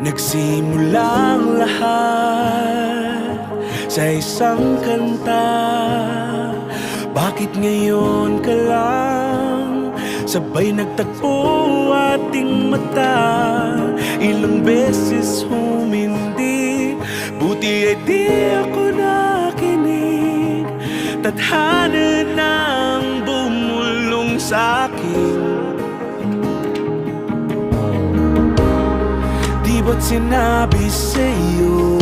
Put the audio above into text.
Nagsimula ang lahat sa isang kanta. Bakit ngayon ka lang sabay nagtagpo ating mata? Ilang beses humindi, buti ay di ako nakinig. Tadhana nang bumulong sa'kin. Di ba't sinabi sa'yo